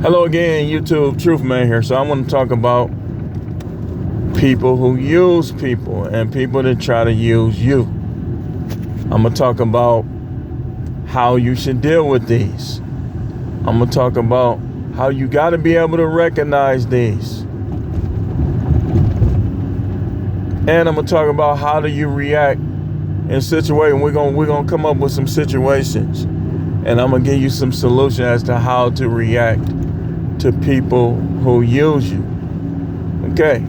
Hello again, YouTube. Truth Man here. So I want to talk about people who use people and people that try to use you. I'm going to talk about how you should deal with these. I'm going to talk about how you got to be able to recognize these. And I'm going to talk about how do you react in situations. We're going to come up with some situations. And I'm going to give you some solutions as to how to react to people who use you. Okay,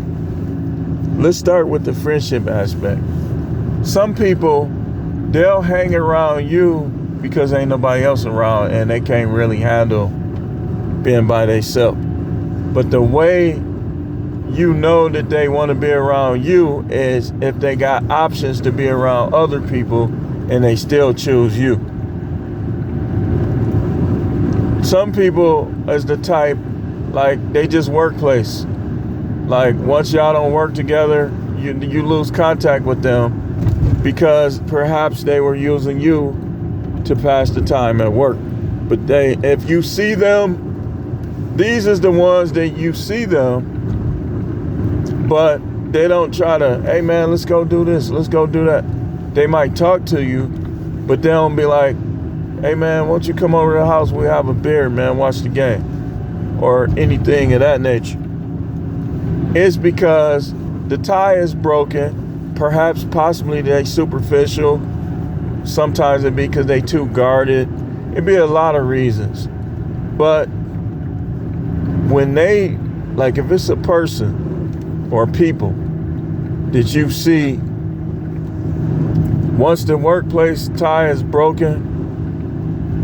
let's start with the friendship aspect. Some people, they'll hang around you because ain't nobody else around and they can't really handle being by themselves. But the way you know that they want to be around you is if they got options to be around other people and they still choose you. Some people is the type, like, they just workplace. Like, once y'all don't work together, you lose contact with them because perhaps they were using you to pass the time at work. But if you see them, these is the ones that you see them, but they don't try to, hey man, let's go do this, let's go do that. They might talk to you, but they don't be like, hey man, why don't you come over to the house, we have a beer, man, watch the game, or anything of that nature. It's because the tie is broken, perhaps possibly they superficial, sometimes it be because they too guarded, it be a lot of reasons. But when they, like if it's a person or people that you see, once the workplace tie is broken,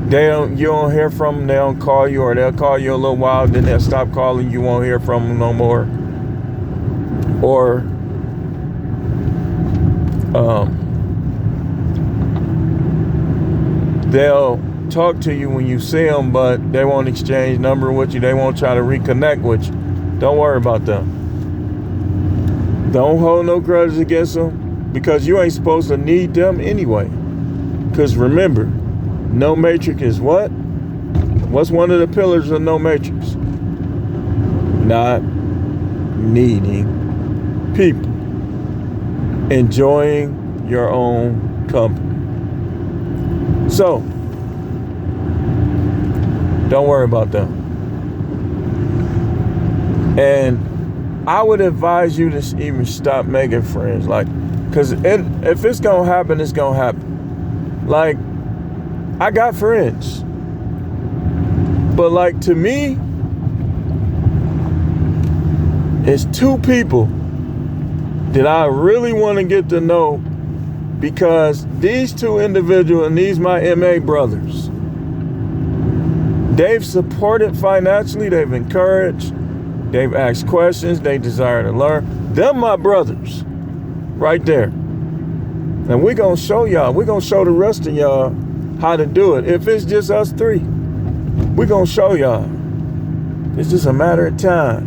you don't hear from them, they don't call you, or they'll call you a little while, then they'll stop calling, you won't hear from them no more. Or they'll talk to you when you see them, but they won't exchange number with you, they won't try to reconnect with you. Don't worry about them. Don't hold no grudges against them, because you ain't supposed to need them anyway. Because remember, no matrix is what? What's one of the pillars of no matrix? Not needing people. Enjoying your own company. So, don't worry about them. And I would advise you to even stop making friends. Like, because if it's going to happen, it's going to happen. Like, I got friends, but like to me, it's two people that I really want to get to know, because these two individuals, and these my MA brothers, they've supported financially, they've encouraged, they've asked questions, they desire to learn. Them my brothers right there. And we're going to show y'all, we're going to show the rest of y'all how to do it. If it's just us three, we're gonna show y'all. It's just a matter of time.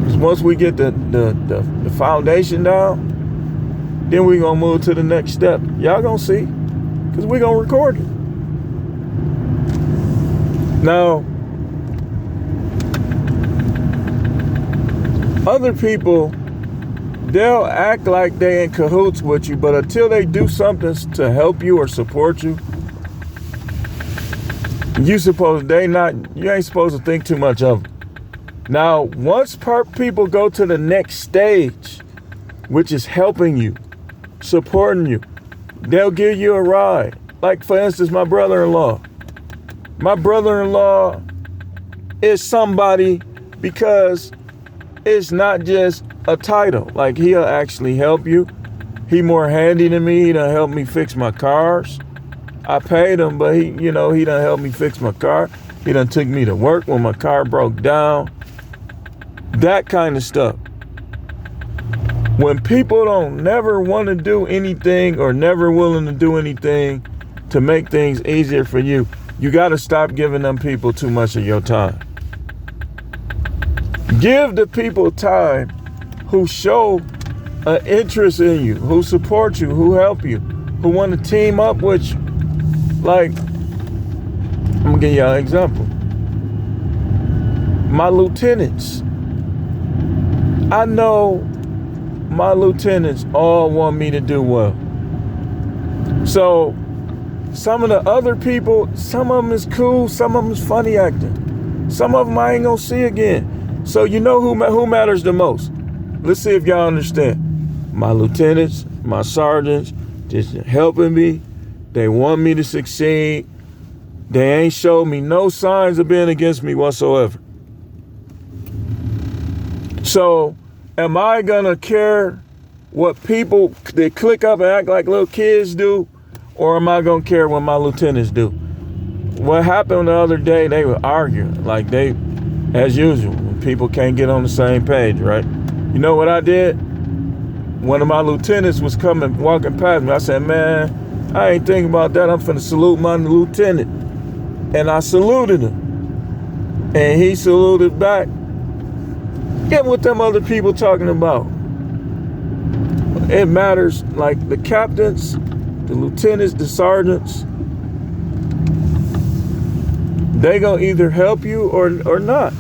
Because once we get the foundation down, then we're gonna move to the next step. Y'all gonna see, because we're gonna record it. Now, other people, they'll act like they in cahoots with you, but until they do something to help you or support you, you ain't supposed to think too much of them. Now, once people go to the next stage, which is helping you, supporting you, they'll give you a ride. Like, for instance, my brother-in-law. My brother-in-law is somebody because it's not just a title. Like, he'll actually help you. He more handy than me. He done help me fix my cars. I paid him, but he done help me fix my car. He done took me to work when my car broke down. That kind of stuff. When people don't never want to do anything or never willing to do anything to make things easier for you, you got to stop giving them people too much of your time. Give the people time who show an interest in you, who support you, who help you, who want to team up with you. Like, I'm gonna give y'all an example. My lieutenants. I know my lieutenants all want me to do well. So some of the other people, some of them is cool, some of them is funny acting. Some of them I ain't gonna see again. So you know who matters the most? Let's see if y'all understand. My lieutenants, my sergeants, just helping me. They want me to succeed. They ain't showed me no signs of being against me whatsoever. So am I gonna care what people, they click up and act like little kids do? Or am I gonna care what my lieutenants do? What happened the other day, they were arguing like they, as usual, when people can't get on the same page, right? You know what I did? One of my lieutenants was walking past me. I said, man, I ain't thinking about that. I'm finna salute my lieutenant. And I saluted him. And he saluted back. Get what them other people talking about. It matters, like the captains, the lieutenants, the sergeants, they gonna either help you or not.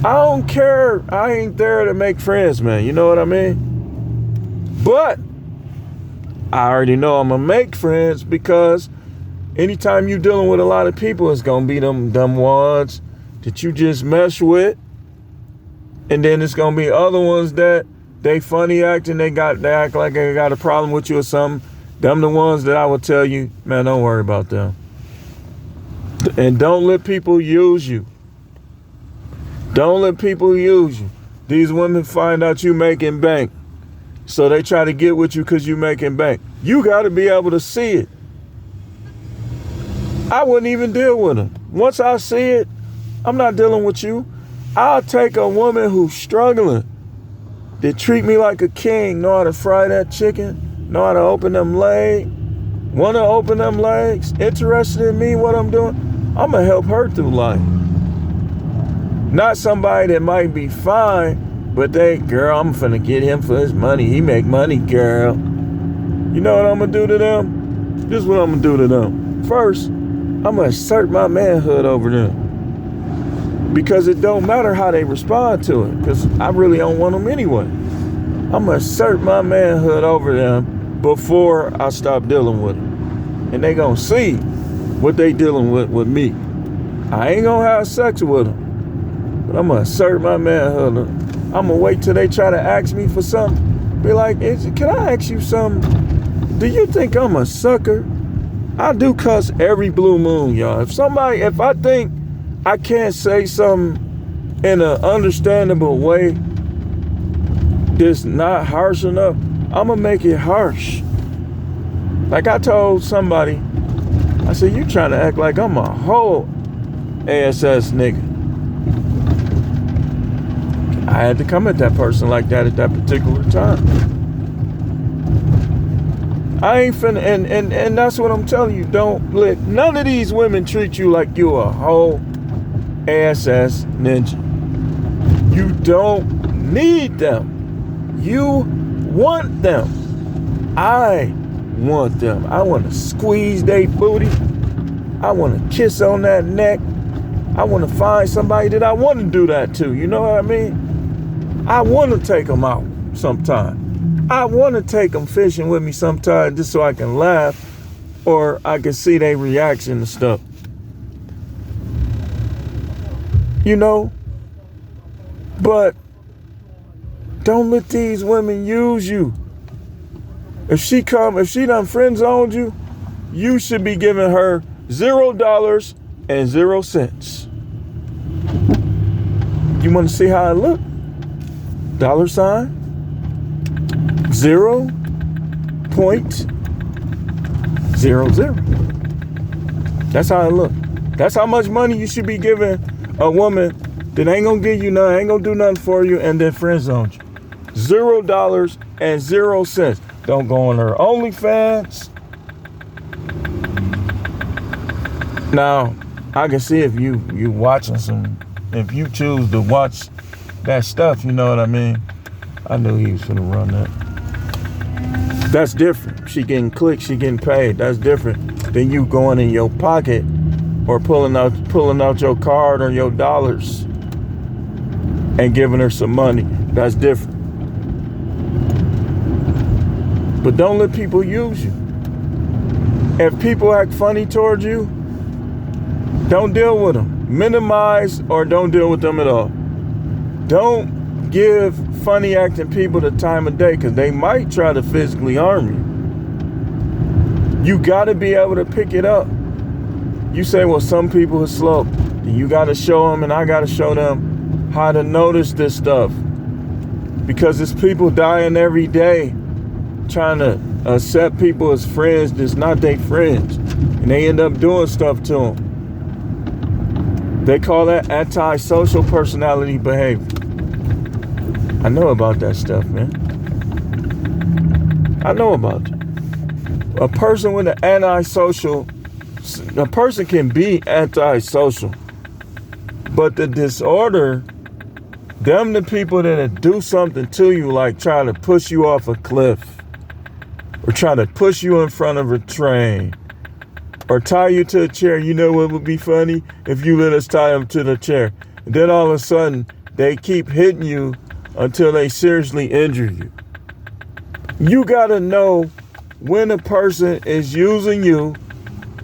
I don't care. I ain't there to make friends, man. You know what I mean? But I already know I'm gonna make friends, because anytime you dealing with a lot of people, it's gonna be them ones that you just mess with. And then it's gonna be other ones that they funny acting, they act like they got a problem with you or something. Them the ones that I would tell you, man, don't worry about them. And don't let people use you. Don't let people use you. These women find out you making bank, so they try to get with you because you making bank. You got to be able to see it. I wouldn't even deal with them. Once I see it, I'm not dealing with you. I'll take a woman who's struggling, that treat me like a king, know how to fry that chicken, know how to open them legs, want to open them legs, interested in me, what I'm doing. I'm going to help her through life. Not somebody that might be fine, but girl, I'm finna get him for his money. He make money, girl. You know what I'm going to do to them? This is what I'm going to do to them. First, I'm going to assert my manhood over them. Because it don't matter how they respond to it, because I really don't want them anyway. I'm going to assert my manhood over them before I stop dealing with them. And they going to see what they dealing with me. I ain't going to have sex with them, but I'm going to assert my manhood. I'm going to wait till they try to ask me for something. Be like, can I ask you something? Do you think I'm a sucker? I do cuss every blue moon, y'all. If I think I can't say something in an understandable way that's not harsh enough, I'm gonna make it harsh. Like I told somebody, I said, you trying to act like I'm a whole ASS nigga. I had to come at that person like that at that particular time. I ain't finna, and that's what I'm telling you. Don't let none of these women treat you like you a whole ASS ninja. You don't need them. You want them. I want them. I want to squeeze their booty. I want to kiss on that neck. I want to find somebody that I want to do that to. You know what I mean? I want to take them out sometime. I want to take them fishing with me sometime just so I can laugh or I can see their reaction to stuff. You know? But don't let these women use you. If she done friend zoned you, you should be giving her $0 and 0 cents. You want to see how I look? $, 0.00. That's how I look. That's how much money you should be giving a woman that ain't gonna give you nothing, ain't gonna do nothing for you, and then friend zone you. $0 and 0 cents. Don't go on her OnlyFans. Now, I can see if you watching if you choose to watch that stuff, you know what I mean? I knew he was gonna run that. That's different. She getting clicks, she getting paid. That's different than you going in your pocket or pulling out your card or your dollars and giving her some money. That's different. But don't let people use you. If people act funny towards you, don't deal with them. Minimize or don't deal with them at all. Don't give funny acting people the time of day, because they might try to physically harm you. You got to be able to pick it up. You say, well, some people are slow. You got to show them, and I got to show them how to notice this stuff. Because there's people dying every day trying to accept people as friends that's not their friends. And they end up doing stuff to them. They call that antisocial personality behavior. I know about that stuff, man. I know about it. A person with an antisocial, a person can be antisocial, but the disorder, them the people that do something to you, like try to push you off a cliff, or try to push you in front of a train, or tie you to a chair. You know what would be funny? If you let us tie them to the chair. And then all of a sudden, they keep hitting you until they seriously injure you. You gotta know when a person is using you,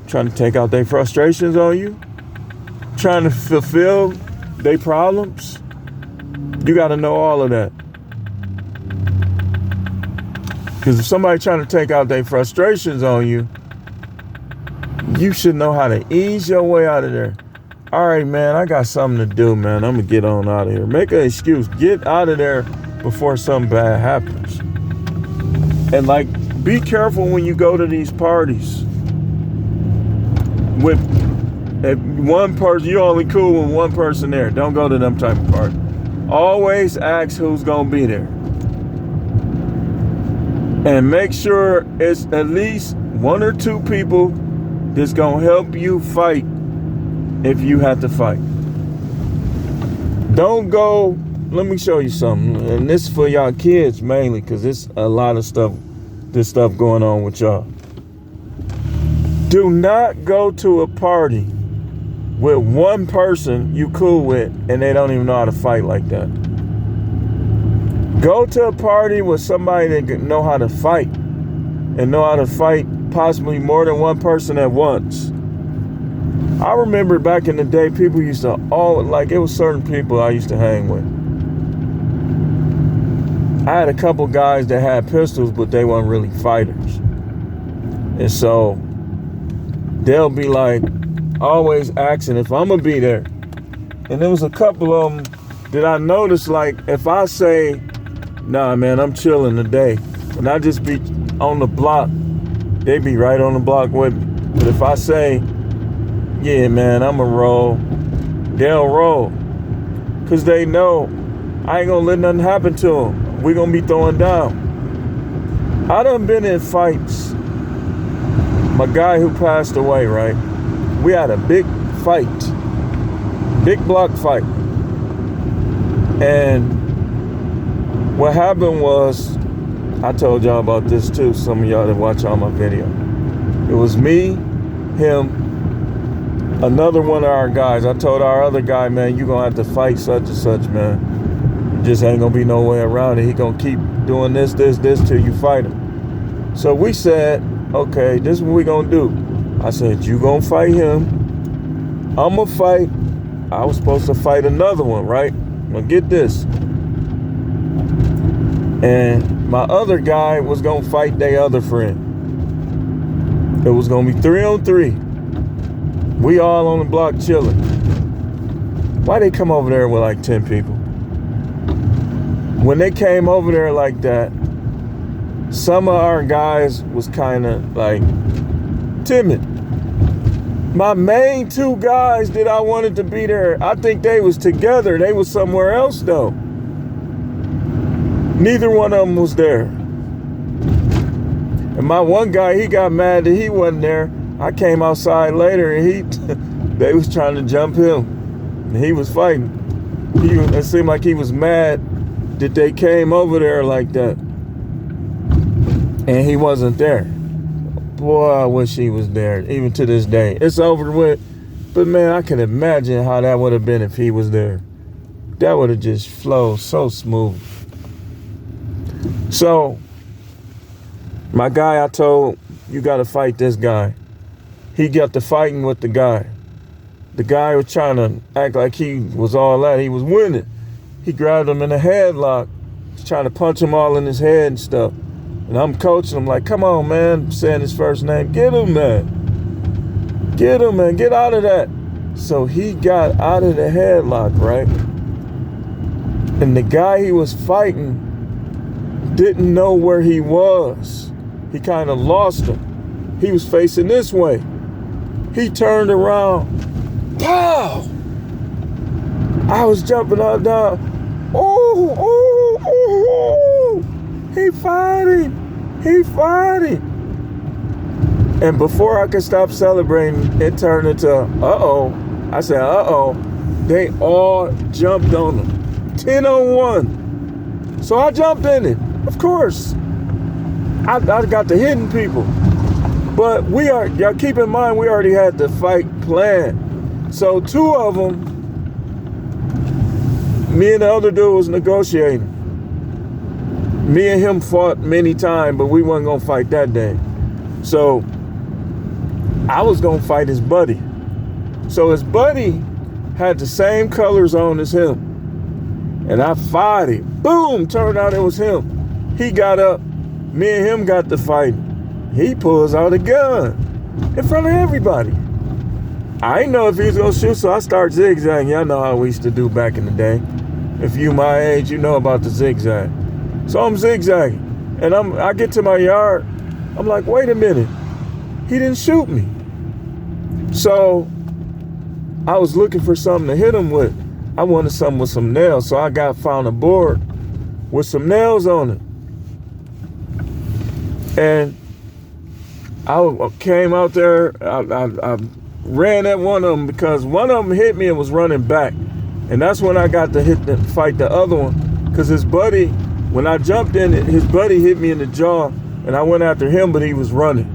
trying to take out their frustrations on you, trying to fulfill their problems. You gotta know all of that. Because if somebody trying to take out their frustrations on you, you should know how to ease your way out of there. All right, man, I got something to do, man. I'm going to get on out of here. Make an excuse. Get out of there before something bad happens. And, like, be careful when you go to these parties. With one person, you're only cool with one person there. Don't go to them type of parties. Always ask who's going to be there. And make sure it's at least one or two people that's going to help you fight if you have to fight. Don't go, let me show you something. And this is for y'all kids mainly, because it's a lot of stuff, this stuff going on with y'all. Do not go to a party with one person you cool with and they don't even know how to fight like that. Go to a party with somebody that know how to fight, and know how to fight possibly more than one person at once. I remember back in the day, people used to it was certain people I used to hang with. I had a couple guys that had pistols, but they weren't really fighters. And so they'll be like always asking if I'm gonna be there. And there was a couple of them that I noticed, like, if I say, nah, man, I'm chilling today, and I just be on the block, they be right on the block with me. But if I say, yeah, man, I'm a roll, they'll roll. Because they know I ain't going to let nothing happen to them. We going to be throwing down. I done been in fights. My guy who passed away, right? We had a big fight. Big block fight. And what happened was, I told y'all about this too, some of y'all that watch all my video. It was me, him, another one of our guys. I told our other guy, man, you gonna have to fight such and such, man. Just ain't gonna be no way around it. He gonna keep doing this till you fight him. So we said, okay, this is what we gonna do. I said, you gonna fight him. I'm gonna fight. I was supposed to fight another one, right? Now get this. And my other guy was gonna fight their other friend. It was gonna be 3-on-3. We all on the block chilling. Why they come over there with like 10 people? When they came over there like that, some of our guys was kind of like timid. My main two guys that I wanted to be there, I think they was together. They was somewhere else though. Neither one of them was there. And my one guy, he got mad that he wasn't there. I came outside later and they was trying to jump him. And he was fighting. It seemed like he was mad that they came over there like that. And he wasn't there. Boy, I wish he was there, even to this day. It's over with. But man, I can imagine how that would have been if he was there. that would have just flowed so smooth. So, my guy, I told, you got to fight this guy. He got to fighting with the guy. The guy was trying to act like he was all that. He was winning. He grabbed him in a headlock, trying to punch him all in his head and stuff. And I'm coaching him like, come on, man, saying his first name. Get him, man. Get him, man. Get out of that. So he got out of the headlock, right? And the guy he was fighting didn't know where he was. He kind of lost him. He was facing this way. He turned around. Pow! I was jumping up, down. Oh, oh, oh, oh. He fighting. He fighting. And before I could stop celebrating, it turned into, uh-oh. I said, uh-oh. They all jumped on him. 10 on 1. So I jumped in it. Of course. I got the hidden people. But y'all keep in mind, we already had the fight planned. So 2 of them, me and the other dude was negotiating. Me and him fought many times, but we wasn't gonna fight that day. So I was gonna fight his buddy. So his buddy had the same colors on as him. And I fought him. Boom, turned out it was him. He got up, me and him got to fight. He pulls out a gun in front of everybody. I didn't know if he was gonna shoot, so I start zigzagging. Y'all know how we used to do back in the day. If you my age, you know about the zigzag. So I'm zigzagging, and I get to my yard. I'm like, wait a minute, he didn't shoot me. So I was looking for something to hit him with. I wanted something with some nails, so I found a board with some nails on it. And I came out there, I ran at one of them because one of them hit me and was running back. And that's when I got to fight the other one, because his buddy, when I jumped in, his buddy hit me in the jaw, and I went after him, but he was running.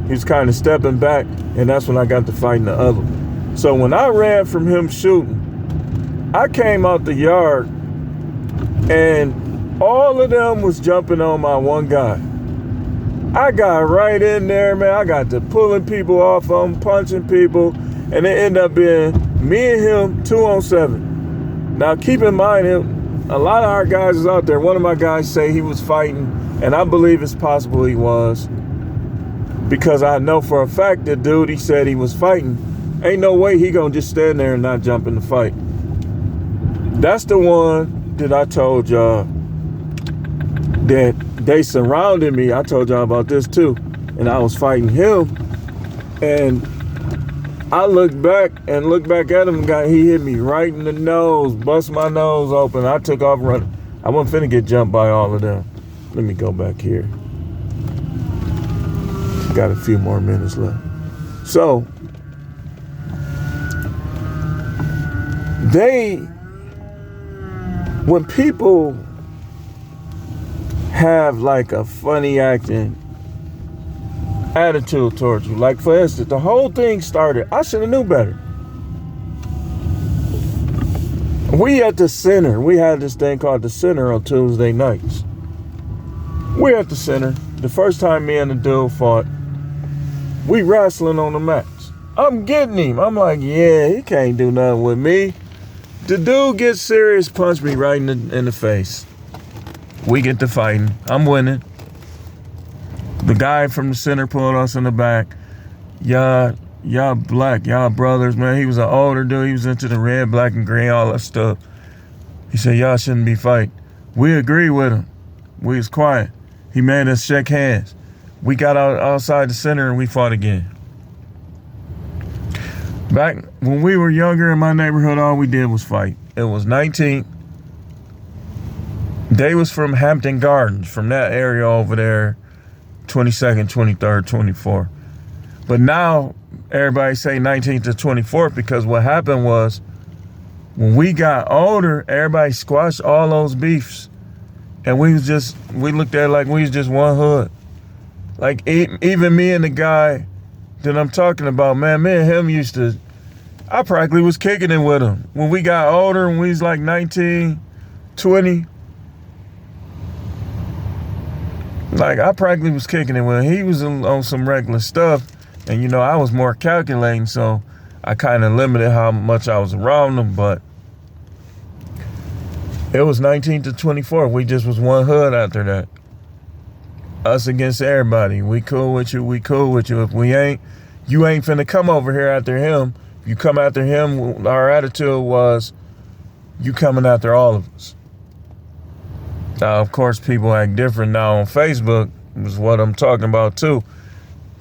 He was kind of stepping back, and that's when I got to fighting the other one. So when I ran from him shooting, I came out the yard, and all of them was jumping on my one guy. I got right in there, man. I got to pulling people off of him, punching people, and it ended up being me and him 2 on 7. Now keep in mind, a lot of our guys is out there. One of my guys say he was fighting, and I believe it's possible he was, because I know for a fact that dude, he said he was fighting. Ain't no way he gonna just stand there and not jump in the fight. That's the one that I told y'all that they surrounded me. I told y'all about this too. And I was fighting him. And I looked back at him. He hit me right in the nose, bust my nose open. I took off running. I wasn't finna get jumped by all of them. Let me go back here. Got a few more minutes left. So, when people have like a funny acting attitude towards you, like for instance, the whole thing started, I should have knew better. We at the center, we had this thing called the center on Tuesday nights. We at the center. The first time me and the dude fought, we wrestling on the mats. I'm getting him. I'm like, yeah, he can't do nothing with me. The dude gets serious, punch me right in the face. We get to fighting. I'm winning. The guy from the center pulled us in the back. Y'all black, y'all brothers, man. He was an older dude. He was into the red, black, and green, all that stuff. He said, y'all shouldn't be fighting. We agreed with him. We was quiet. He made us shake hands. We got outside the center and we fought again. Back when we were younger in my neighborhood, all we did was fight. It was 19. They was from Hampton Gardens, from that area over there, 22nd, 23rd, 24th. But now everybody say 19th to 24th, because what happened was when we got older, everybody squashed all those beefs. And we looked at it like we was just one hood. Like even me and the guy that I'm talking about, man, me and him used to, I practically was kicking it with him. When we got older, when we was like 19, 20, like I practically was kicking it with him. He was on some regular stuff. And, you know, I was more calculating, so I kind of limited how much I was around him. But it was 19 to 24. We just was one hood after that. Us against everybody. We cool with you. We cool with you. If we ain't, you ain't finna come over here after him. If you come after him, our attitude was you coming after all of us. Now, of course, people act different now on Facebook, is what I'm talking about too.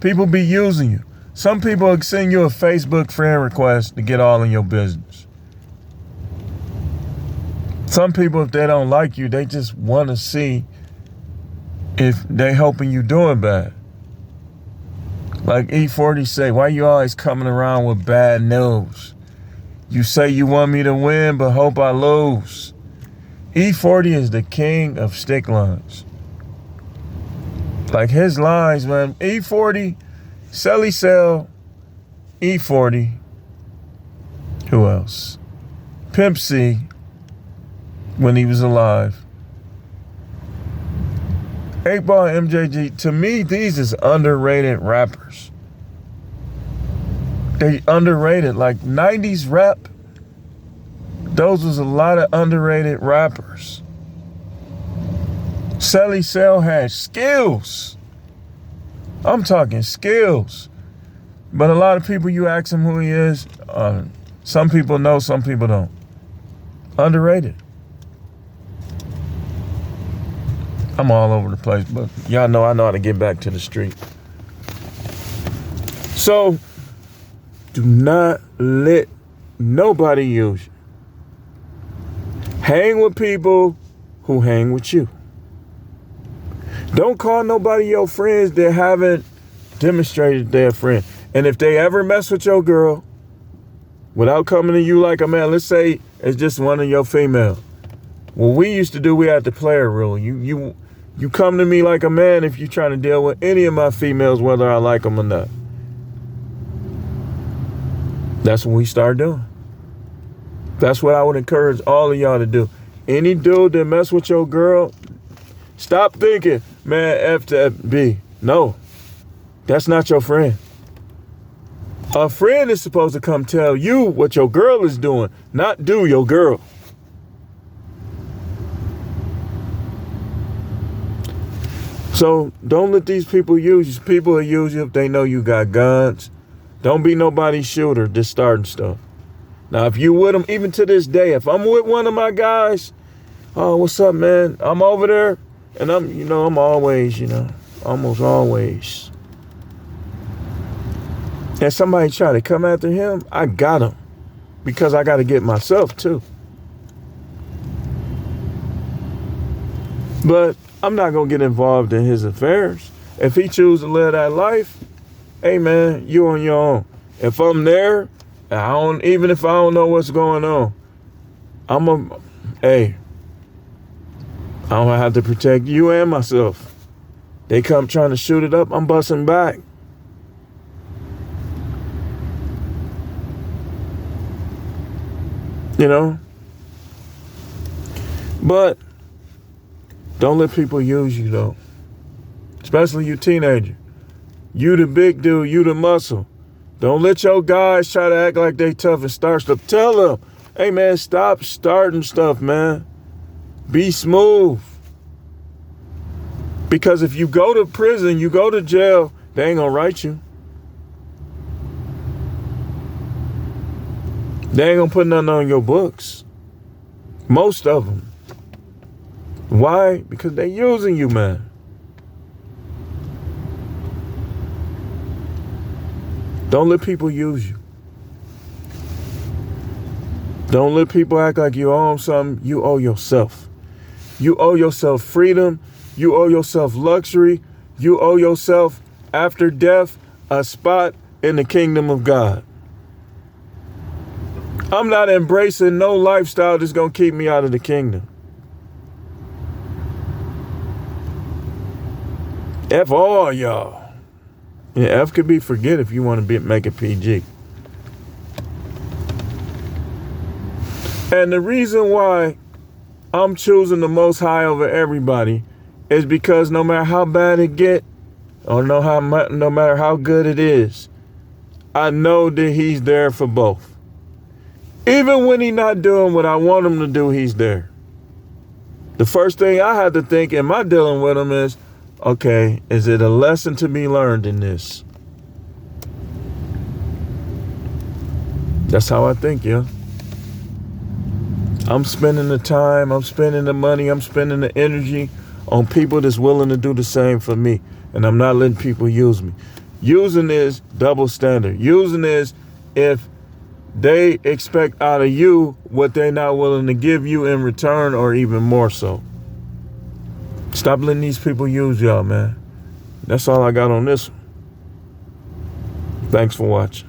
People be using you. Some people send you a Facebook friend request to get all in your business. Some people, if they don't like you, they just want to see if they helping you doing bad. Like E40 say, why you always coming around with bad news? You say you want me to win, but hope I lose. E40 is the king of stick lines. Like his lines, man. E40, Selly Cell, E40. Who else? Pimp C, when he was alive. 8Ball and MJG. To me, these is underrated rappers. They underrated. Like 90s rap, those was a lot of underrated rappers. Selly Cell had skills. I'm talking skills. But a lot of people, you ask him who he is, some people know, some people don't. Underrated. I'm all over the place, but y'all know I know how to get back to the street. So, do not let nobody use you. Hang with people who hang with you. Don't call nobody your friends that haven't demonstrated they're a friend. And if they ever mess with your girl, without coming to you like a man, let's say it's just one of your female. What we used to do, we had the player rule. You come to me like a man if you're trying to deal with any of my females, whether I like them or not. That's what we start doing. That's what I would encourage all of y'all to do. Any dude that mess with your girl, stop thinking, man, F to B. No, that's not your friend. A friend is supposed to come tell you what your girl is doing, not do your girl. So don't let these people use you. People will use you if they know you got guns. Don't be nobody's shooter just starting stuff. Now, if you with them, even to this day, if I'm with one of my guys, oh, what's up, man? I'm over there, and I'm always, almost always. And somebody try to come after him, I got him. Because I got to get myself, too. But I'm not going to get involved in his affairs. If he chooses to live that life, hey, man, you on your own. If I'm there, even if I don't know what's going on, I'm going to have to protect you and myself. They come trying to shoot it up, I'm busting back. But don't let people use you, though. Especially you teenager. You the big dude, you the muscle. Don't let your guys try to act like they tough and start stuff. Tell them, hey, man, stop starting stuff, man. Be smooth. Because if you go to prison, you go to jail, they ain't gonna write you. They ain't gonna put nothing on your books. Most of them. Why? Because they using you, man. Don't let people use you. Don't let people act like you owe them something. You owe yourself. You owe yourself freedom. You owe yourself luxury. You owe yourself, after death, a spot in the kingdom of God. I'm not embracing no lifestyle that's going to keep me out of the kingdom. F all y'all. Yeah, F could be forget if you want to make it PG. And the reason why I'm choosing the Most High over everybody is because no matter how bad it get, or no matter how good it is, I know that he's there for both. Even when he's not doing what I want him to do, he's there. The first thing I had to think in my dealing with him is, okay, is it a lesson to be learned in this? That's how I think, yeah. I'm spending the time, I'm spending the money, I'm spending the energy on people that's willing to do the same for me. And I'm not letting people use me. Using is double standard. Using is if they expect out of you what they're not willing to give you in return, or even more so. Stop letting these people use y'all, man. That's all I got on this one. Thanks for watching.